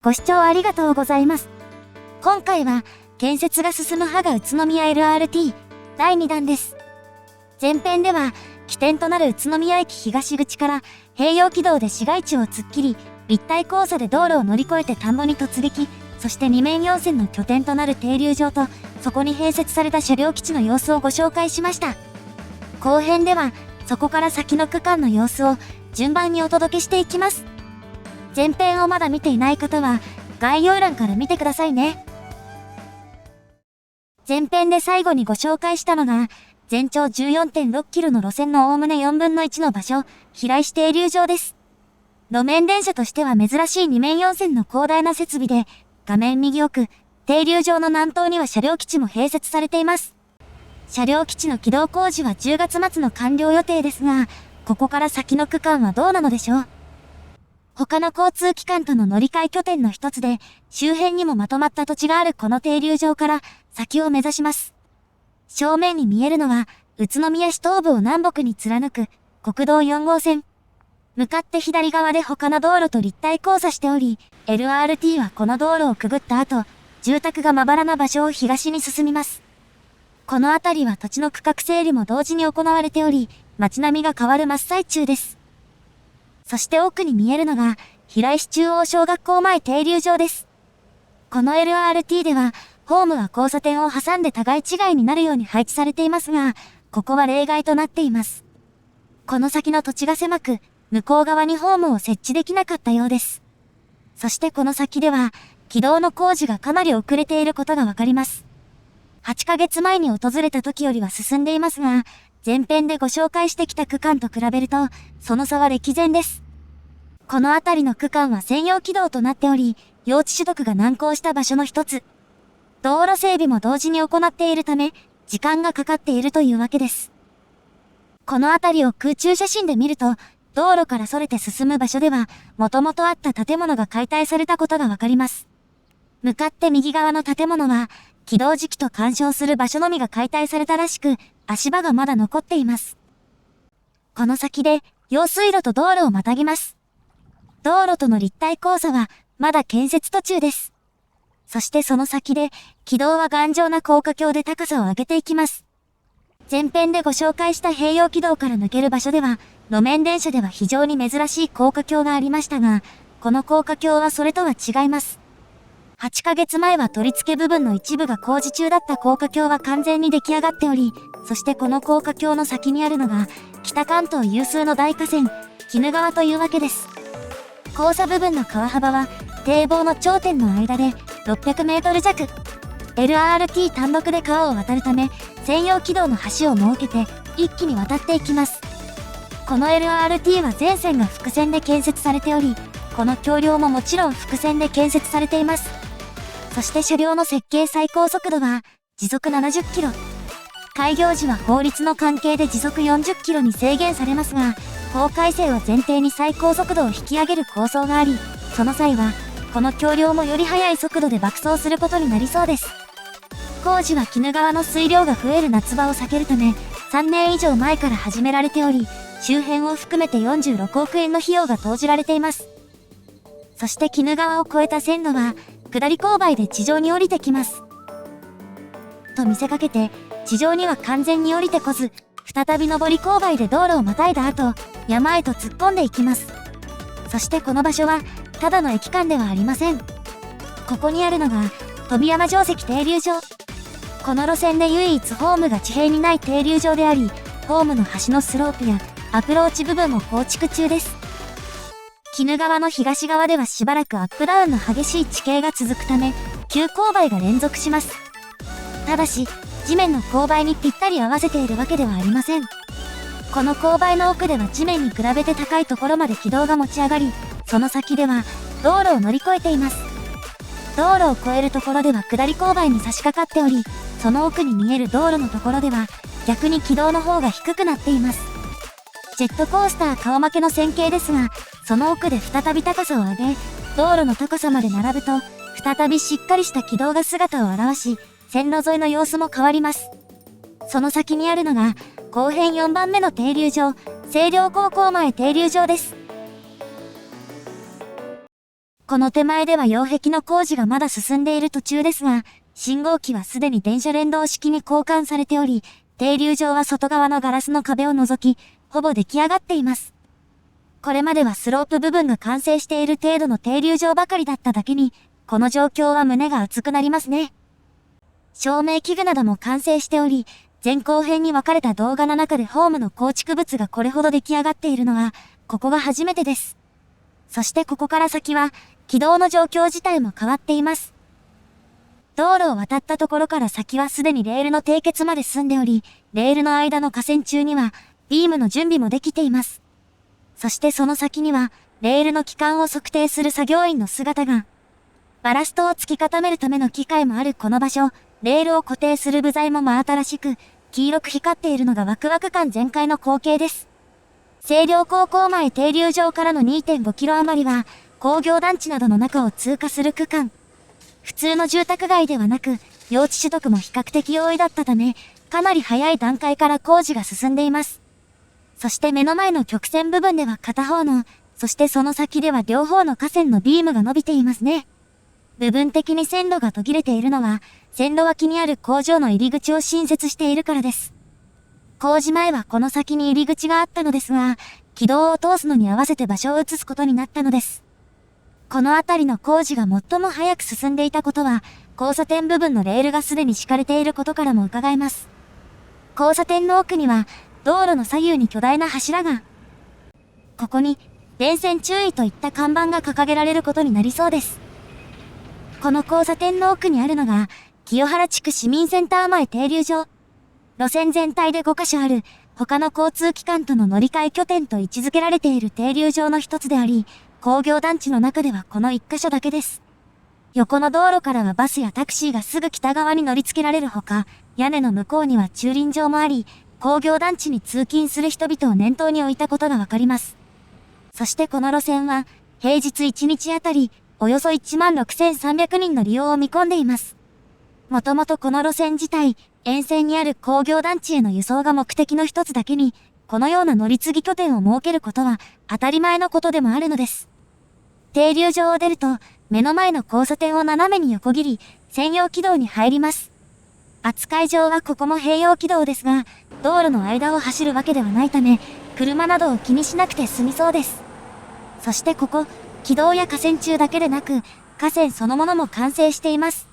ご視聴ありがとうございます。今回は、建設が進む芳賀宇都宮 LRT 第2弾です。前編では、起点となる宇都宮駅東口から併用軌道で市街地を突っ切り、立体交差で道路を乗り越えて田んぼに突撃、そして二面4線の拠点となる停留場と、そこに併設された車両基地の様子をご紹介しました。後編では、そこから先の区間の様子を順番にお届けしていきます。前編をまだ見ていない方は、概要欄から見てくださいね。前編で最後にご紹介したのが、全長 14.6 キロの路線のおおむね4分の1の場所、平石停留場です。路面電車としては珍しい二面4線の広大な設備で、画面右奥、停留場の南東には車両基地も併設されています。車両基地の起動工事は10月末の完了予定ですが、ここから先の区間はどうなのでしょう。他の交通機関との乗り換え拠点の一つで、周辺にもまとまった土地があるこの停留場から先を目指します。正面に見えるのは、宇都宮市東部を南北に貫く国道4号線。向かって左側で他の道路と立体交差しており、LRT はこの道路をくぐった後、住宅がまばらな場所を東に進みます。この辺りは土地の区画整理も同時に行われており、街並みが変わる真っ最中です。そして奥に見えるのが、平石中央小学校前停留場です。この LRT では、ホームは交差点を挟んで互い違いになるように配置されていますが、ここは例外となっています。この先の土地が狭く、向こう側にホームを設置できなかったようです。そしてこの先では、軌道の工事がかなり遅れていることがわかります。8ヶ月前に訪れた時よりは進んでいますが、前編でご紹介してきた区間と比べると、その差は歴然です。この辺りの区間は専用軌道となっており、用地取得が難航した場所の一つ。道路整備も同時に行っているため、時間がかかっているというわけです。この辺りを空中写真で見ると、道路からそれて進む場所では、もともとあった建物が解体されたことがわかります。向かって右側の建物は、起動時期と干渉する場所のみが解体されたらしく、足場がまだ残っています。この先で、用水路と道路をまたぎます。道路との立体交差は、まだ建設途中です。そしてその先で、軌道は頑丈な高架橋で高さを上げていきます。前編でご紹介した併用軌道から抜ける場所では、路面電車では非常に珍しい高架橋がありましたが、この高架橋はそれとは違います。8ヶ月前は取り付け部分の一部が工事中だった高架橋は完全に出来上がっており、そしてこの高架橋の先にあるのが、北関東有数の大河川、鬼怒川というわけです。交差部分の川幅は、堤防の頂点の間で600メートル弱。LRT 単独で川を渡るため、専用軌道の橋を設けて、一気に渡っていきます。この LRT は全線が複線で建設されており、この橋梁ももちろん複線で建設されています。そして車両の設計最高速度は、時速70キロ。開業時は法律の関係で時速40キロに制限されますが、法改正を前提に最高速度を引き上げる構想があり、その際は、この橋梁もより速い速度で爆走することになりそうです。工事は鬼怒川の水量が増える夏場を避けるため、3年以上前から始められており、周辺を含めて46億円の費用が投じられています。そして鬼怒川を越えた線路は、下り勾配で地上に降りてきます。と見せかけて、地上には完全に降りてこず、再び上り勾配で道路をまたいだ後、山へと突っ込んでいきます。そしてこの場所は、ただの駅間ではありません。ここにあるのが、飛山城跡停留場。この路線で唯一ホームが地平にない停留場であり、ホームの端のスロープやアプローチ部分も構築中です。鬼怒川の東側ではしばらくアップダウンの激しい地形が続くため、急勾配が連続します。ただし、地面の勾配にぴったり合わせているわけではありません。この勾配の奥では地面に比べて高いところまで軌道が持ち上がり、その先では道路を乗り越えています。道路を越えるところでは下り勾配に差し掛かっており、その奥に見える道路のところでは逆に軌道の方が低くなっています。ジェットコースター顔負けの線形ですが、その奥で再び高さを上げ、道路の高さまで並ぶと、再びしっかりした軌道が姿を現し、線路沿いの様子も変わります。その先にあるのが、後編4番目の停留場、星稜高校前停留場です。この手前では擁壁の工事がまだ進んでいる途中ですが、信号機はすでに電車連動式に交換されており、停留場は外側のガラスの壁を除き、ほぼ出来上がっています。これまではスロープ部分が完成している程度の停留場ばかりだっただけに、この状況は胸が熱くなりますね。照明器具なども完成しており、前後編に分かれた動画の中でホームの構築物がこれほど出来上がっているのは、ここが初めてです。そしてここから先は、軌道の状況自体も変わっています。道路を渡ったところから先はすでにレールの締結まで進んでおり、レールの間の架線中には、ビームの準備もできています。そしてその先には、レールの基幹を測定する作業員の姿が。バラストを突き固めるための機械もあるこの場所、レールを固定する部材も真新しく、黄色く光っているのがワクワク感全開の光景です。星稜高校前停留場からの 2.5 キロ余りは、工業団地などの中を通過する区間。普通の住宅街ではなく、用地取得も比較的容易だったため、かなり早い段階から工事が進んでいます。そして目の前の曲線部分では片方の、そしてその先では両方の架線のビームが伸びていますね。部分的に線路が途切れているのは、線路脇にある工場の入り口を新設しているからです。工事前はこの先に入り口があったのですが、軌道を通すのに合わせて場所を移すことになったのです。この辺りの工事が最も早く進んでいたことは、交差点部分のレールがすでに敷かれていることからも伺えます。交差点の奥には、道路の左右に巨大な柱が。ここに、電線注意といった看板が掲げられることになりそうです。この交差点の奥にあるのが、清原地区市民センター前停留場。路線全体で5カ所ある、他の交通機関との乗り換え拠点と位置づけられている停留場の一つであり、工業団地の中ではこの1カ所だけです。横の道路からはバスやタクシーがすぐ北側に乗り付けられるほか、屋根の向こうには駐輪場もあり、工業団地に通勤する人々を念頭に置いたことがわかります。そしてこの路線は、平日1日あたり、およそ16,300人の利用を見込んでいます。もともとこの路線自体、沿線にある工業団地への輸送が目的の一つだけに、このような乗り継ぎ拠点を設けることは当たり前のことでもあるのです。停留場を出ると、目の前の交差点を斜めに横切り、専用軌道に入ります。扱い上はここも併用軌道ですが、道路の間を走るわけではないため、車などを気にしなくて済みそうです。そしてここ、軌道や架線中だけでなく、架線そのものも完成しています。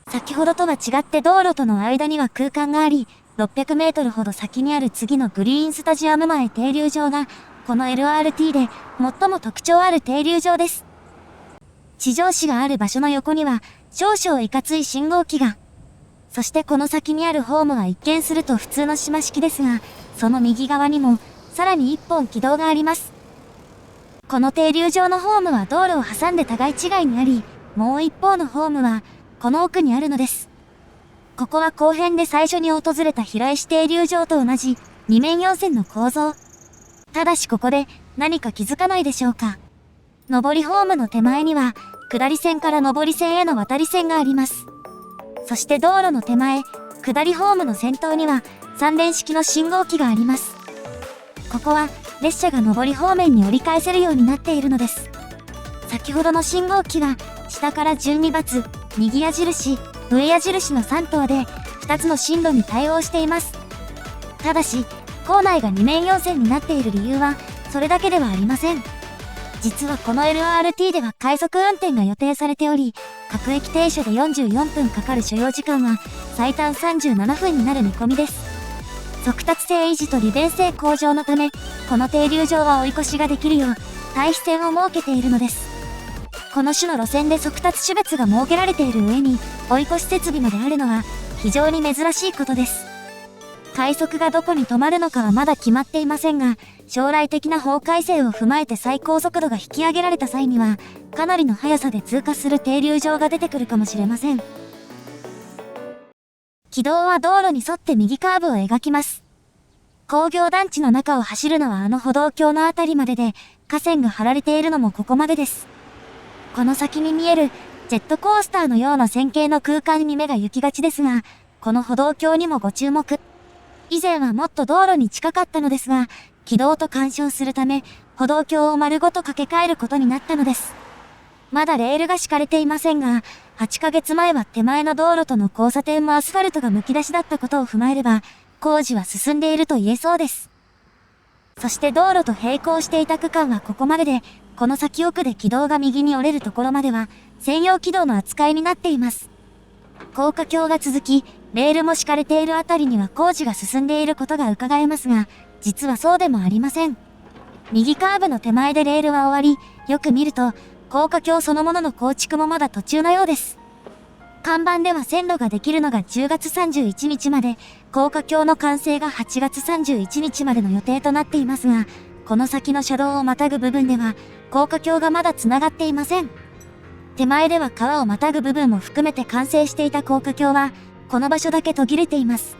先ほどとは違って道路との間には空間があり、600メートルほど先にある次のグリーンスタジアム前停留場が、この LRT で最も特徴ある停留場です。地上紙がある場所の横には、少々いかつい信号機が。そしてこの先にあるホームは一見すると普通の島式ですが、その右側にも、さらに一本軌道があります。この停留場のホームは道路を挟んで互い違いにあり、もう一方のホームは、この奥にあるのです。ここは後編で最初に訪れた平石停留場と同じ二面4線の構造。ただしここで何か気づかないでしょうか。上りホームの手前には下り線から上り線への渡り線があります。そして道路の手前、下りホームの先頭には3連式の信号機があります。ここは列車が上り方面に折り返せるようになっているのです。先ほどの信号機は下から順に×、右矢印、上矢印の3頭で2つの進路に対応しています。ただし、構内が二面4線になっている理由はそれだけではありません。実はこの LRT では快速運転が予定されており、各駅停車で44分かかる所要時間は最短37分になる見込みです。速達性維持と利便性向上のため、この停留場は追い越しができるよう対比線を設けているのです。この種の路線で速達種別が設けられている上に追い越し設備まであるのは非常に珍しいことです。快速がどこに止まるのかはまだ決まっていませんが、将来的な法改正を踏まえて最高速度が引き上げられた際には、かなりの速さで通過する停留場が出てくるかもしれません。軌道は道路に沿って右カーブを描きます。工業団地の中を走るのはあの歩道橋のあたりまでで、架線が張られているのもここまでです。この先に見えるジェットコースターのような線形の空間に目が行きがちですが、この歩道橋にもご注目。以前はもっと道路に近かったのですが、軌道と干渉するため、歩道橋を丸ごと架け替えることになったのです。まだレールが敷かれていませんが、8ヶ月前は手前の道路との交差点もアスファルトが剥き出しだったことを踏まえれば、工事は進んでいると言えそうです。そして道路と並行していた区間はここまでで、この先奥で軌道が右に折れるところまでは、専用軌道の扱いになっています。高架橋が続き、レールも敷かれているあたりには工事が進んでいることが伺えますが、実はそうでもありません。右カーブの手前でレールは終わり、よく見ると、高架橋そのものの構築もまだ途中のようです。看板では線路ができるのが10月31日まで、高架橋の完成が8月31日までの予定となっていますが、この先の車道をまたぐ部分では、高架橋がまだ繋がっていません。手前では川をまたぐ部分も含めて完成していた高架橋は、この場所だけ途切れています。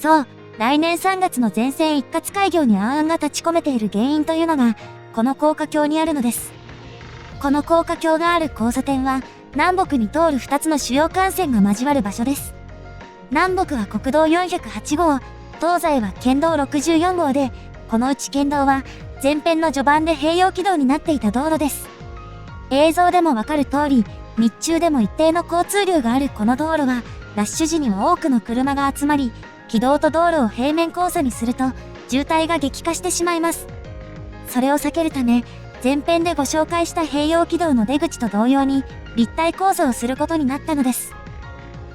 そう、来年3月の全線一括開業に暗雲が立ち込めている原因というのが、この高架橋にあるのです。この高架橋がある交差点は、南北に通る2つの主要幹線が交わる場所です。南北は国道408号、東西は県道64号で、このうち県道は前編の序盤で併用軌道になっていた道路です。映像でもわかる通り、日中でも一定の交通量があるこの道路は、ラッシュ時には多くの車が集まり、軌道と道路を平面交差にすると、渋滞が激化してしまいます。それを避けるため、前編でご紹介した併用軌道の出口と同様に、立体構造をすることになったのです。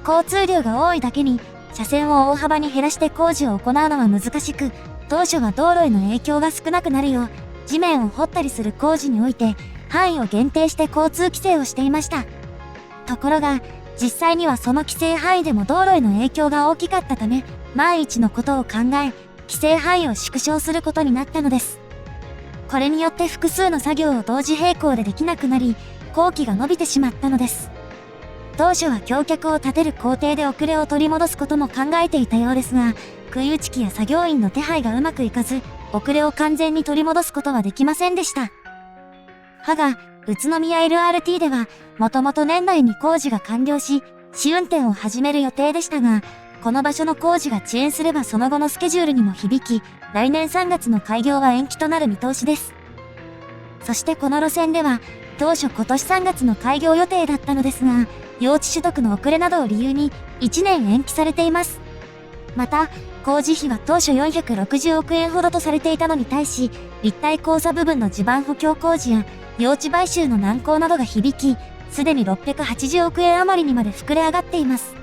交通量が多いだけに、車線を大幅に減らして工事を行うのは難しく、当初は道路への影響が少なくなるよう、地面を掘ったりする工事において、範囲を限定して交通規制をしていました。ところが、実際にはその規制範囲でも道路への影響が大きかったため、万一のことを考え、規制範囲を縮小することになったのです。これによって複数の作業を同時並行でできなくなり、工期が伸びてしまったのです。当初は橋脚を立てる工程で遅れを取り戻すことも考えていたようですが、杭打ち機や作業員の手配がうまくいかず、遅れを完全に取り戻すことはできませんでした。はが、宇都宮 LRT では、もともと年内に工事が完了し、試運転を始める予定でしたが、この場所の工事が遅延すればその後のスケジュールにも響き、来年3月の開業は延期となる見通しです。そしてこの路線では、当初今年3月の開業予定だったのですが、用地取得の遅れなどを理由に1年延期されています。また、工事費は当初460億円ほどとされていたのに対し、立体交差部分の地盤補強工事や用地買収の難航などが響き、すでに680億円余りにまで膨れ上がっています。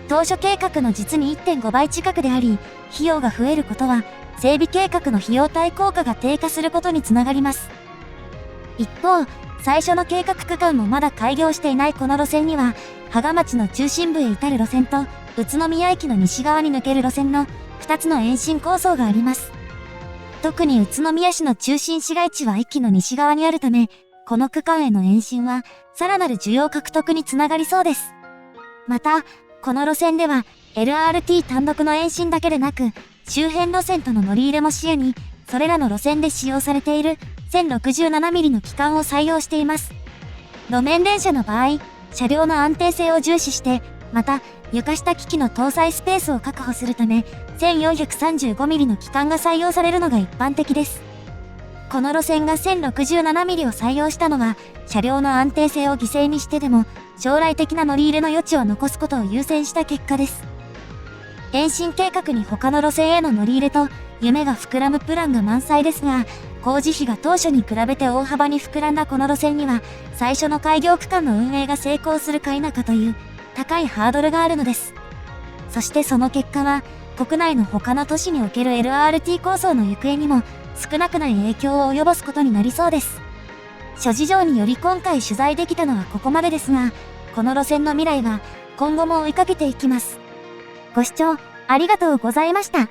当初計画の実に 1.5 倍近くであり、費用が増えることは、整備計画の費用対効果が低下することにつながります。一方、最初の計画区間もまだ開業していないこの路線には、芳賀町の中心部へ至る路線と、宇都宮駅の西側に抜ける路線の2つの延伸構想があります。特に宇都宮市の中心市街地は駅の西側にあるため、この区間への延伸は、さらなる需要獲得につながりそうです。また、この路線では、LRT 単独の延伸だけでなく、周辺路線との乗り入れも視野に、それらの路線で使用されている 1067mm の基幹を採用しています。路面電車の場合、車両の安定性を重視して、また、床下機器の搭載スペースを確保するため、1435mm の基幹が採用されるのが一般的です。この路線が 1067mm を採用したのは、車両の安定性を犠牲にしてでも、将来的な乗り入れの余地を残すことを優先した結果です。延伸計画に他の路線への乗り入れと、夢が膨らむプランが満載ですが、工事費が当初に比べて大幅に膨らんだこの路線には、最初の開業区間の運営が成功するか否かという、高いハードルがあるのです。そしてその結果は、国内の他の都市における LRT 構想の行方にも、少なくない影響を及ぼすことになりそうです。諸事情により今回取材できたのはここまでですが、この路線の未来は今後も追いかけていきます。ご視聴ありがとうございました。